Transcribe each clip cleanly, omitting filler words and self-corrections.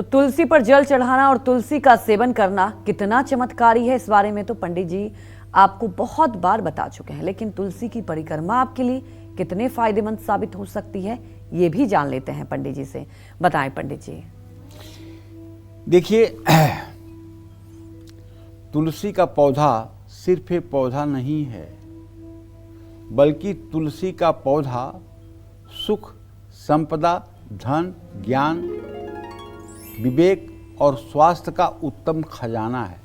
तो तुलसी पर जल चढ़ाना और तुलसी का सेवन करना कितना चमत्कारी है, इस बारे में तो पंडित जी आपको बहुत बार बता चुके हैं। लेकिन तुलसी की परिक्रमा आपके लिए कितने फायदेमंद साबित हो सकती है, ये भी जान लेते हैं पंडित जी से। बताएं पंडित जी। देखिए, तुलसी का पौधा सिर्फ एक पौधा नहीं है, बल्कि तुलसी का पौधा सुख, संपदा, धन, ज्ञान, विवेक और स्वास्थ्य का उत्तम खजाना है।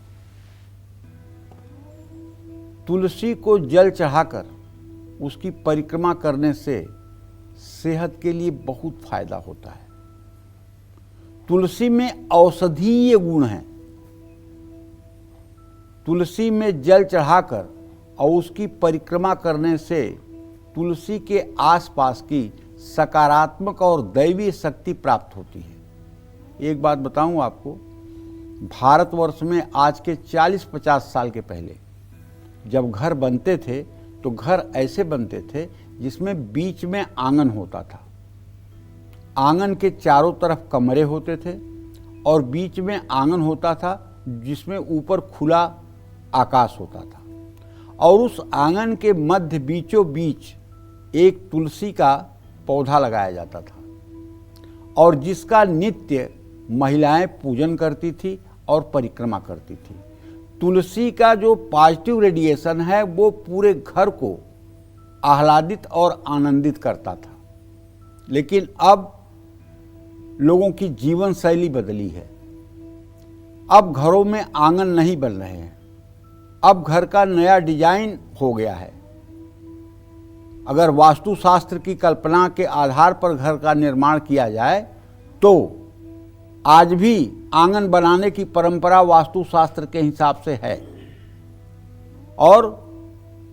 तुलसी को जल चढ़ाकर उसकी परिक्रमा करने से सेहत के लिए बहुत फायदा होता है। तुलसी में औषधीय गुण हैं। तुलसी में जल चढ़ाकर और उसकी परिक्रमा करने से तुलसी के आसपास की सकारात्मक और दैवीय शक्ति प्राप्त होती है। एक बात बताऊं आपको, भारतवर्ष में आज के 40-50 साल के पहले जब घर बनते थे तो घर ऐसे बनते थे जिसमें बीच में आंगन होता था। आंगन के चारों तरफ कमरे होते थे और बीच में आंगन होता था जिसमें ऊपर खुला आकाश होता था, और उस आंगन के मध्य बीचों बीच एक तुलसी का पौधा लगाया जाता था और जिसका नित्य महिलाएं पूजन करती थी और परिक्रमा करती थी। तुलसी का जो पॉजिटिव रेडिएशन है वो पूरे घर को आह्लादित और आनंदित करता था। लेकिन अब लोगों की जीवन शैली बदली है। अब घरों में आंगन नहीं बन रहे हैं, अब घर का नया डिजाइन हो गया है। अगर वास्तुशास्त्र की कल्पना के आधार पर घर का निर्माण किया जाए तो आज भी आंगन बनाने की परंपरा वास्तुशास्त्र के हिसाब से है, और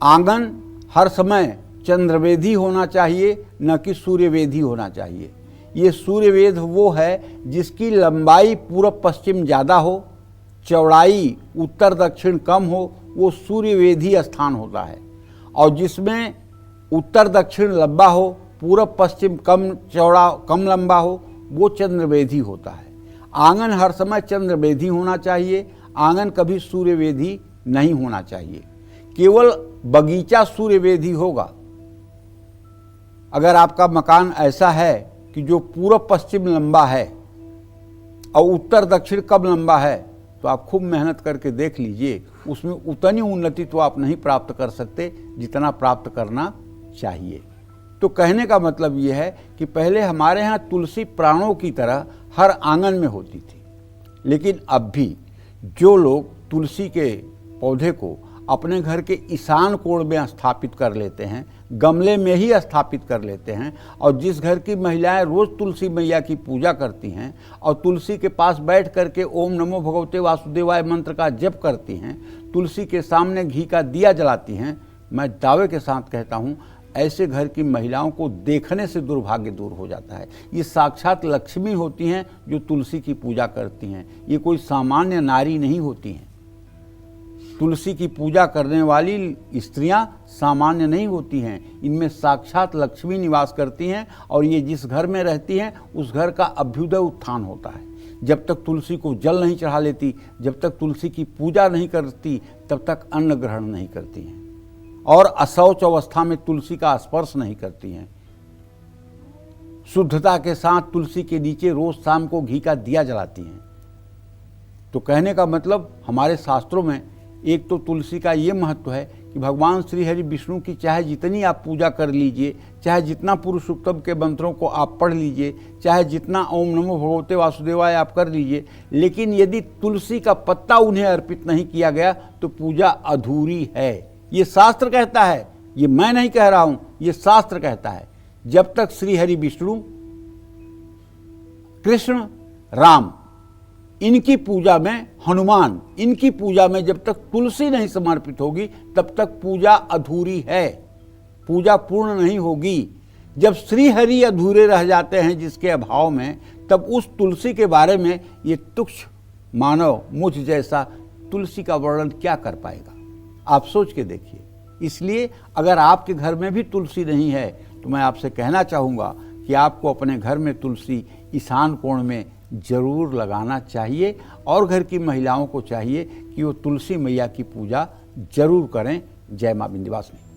आंगन हर समय चंद्रवेदी होना चाहिए, न कि सूर्यवेदी होना चाहिए। ये सूर्यवेद वो है जिसकी लंबाई पूर्व पश्चिम ज़्यादा हो, चौड़ाई उत्तर दक्षिण कम हो, वो सूर्यवेदी स्थान होता है। और जिसमें उत्तर दक्षिण लंबा हो, पूर्व पश्चिम कम चौड़ा कम लंबा हो, वो चंद्रवेदी होता है। आंगन हर समय चंद्रवेदी होना चाहिए, आंगन कभी सूर्यवेदी नहीं होना चाहिए। केवल बगीचा सूर्यवेदी होगा। अगर आपका मकान ऐसा है कि जो पूर्व पश्चिम लंबा है और उत्तर दक्षिण कम लंबा है, तो आप खूब मेहनत करके देख लीजिए, उसमें उतनी उन्नति तो आप नहीं प्राप्त कर सकते जितना प्राप्त करना चाहिए। तो कहने का मतलब ये है कि पहले हमारे यहाँ तुलसी प्राणों की तरह हर आंगन में होती थी, लेकिन अब भी जो लोग तुलसी के पौधे को अपने घर के ईशान कोण में स्थापित कर लेते हैं, गमले में ही स्थापित कर लेते हैं, और जिस घर की महिलाएं रोज तुलसी मैया की पूजा करती हैं और तुलसी के पास बैठ करके ओम नमो भगवते वासुदेवाय मंत्र का जप करती हैं, तुलसी के सामने घी का दिया जलाती हैं, मैं दावे के साथ कहता हूँ ऐसे घर की महिलाओं को देखने से दुर्भाग्य दूर हो जाता है। ये साक्षात लक्ष्मी होती हैं जो तुलसी की पूजा करती हैं। ये कोई सामान्य नारी नहीं होती हैं। तुलसी की पूजा करने वाली स्त्रियां सामान्य नहीं होती हैं, इनमें साक्षात लक्ष्मी निवास करती हैं, और ये जिस घर में रहती हैं उस घर का अभ्युदय उत्थान होता है। जब तक तुलसी को जल नहीं चढ़ा लेती, जब तक तुलसी की पूजा नहीं करती, तब तक अन्न ग्रहण नहीं करती हैं, और अशौच अवस्था में तुलसी का स्पर्श नहीं करती हैं। शुद्धता के साथ तुलसी के नीचे रोज शाम को घी का दिया जलाती हैं। तो कहने का मतलब हमारे शास्त्रों में एक तो तुलसी का ये महत्व है कि भगवान श्री हरि विष्णु की चाहे जितनी आप पूजा कर लीजिए, चाहे जितना पुरुषोत्तम के मंत्रों को आप पढ़ लीजिए, चाहे जितना ओम नमो भगवते वासुदेवाय आप कर लीजिए, लेकिन यदि तुलसी का पत्ता उन्हें अर्पित नहीं किया गया तो पूजा अधूरी है। ये शास्त्र कहता है, ये मैं नहीं कह रहा हूं, ये शास्त्र कहता है। जब तक श्री हरि विष्णु, कृष्ण, राम, इनकी पूजा में, हनुमान, इनकी पूजा में जब तक तुलसी नहीं समर्पित होगी तब तक पूजा अधूरी है, पूजा पूर्ण नहीं होगी। जब श्री हरि अधूरे रह जाते हैं जिसके अभाव में, तब उस तुलसी के बारे में ये तुच्छ मानव मुझ जैसा तुलसी का वर्णन क्या कर पाएगा? आप सोच के देखिए। इसलिए अगर आपके घर में भी तुलसी नहीं है तो मैं आपसे कहना चाहूँगा कि आपको अपने घर में तुलसी ईशान कोण में जरूर लगाना चाहिए और घर की महिलाओं को चाहिए कि वो तुलसी मैया की पूजा जरूर करें। जय मां विंध्यवासिनी।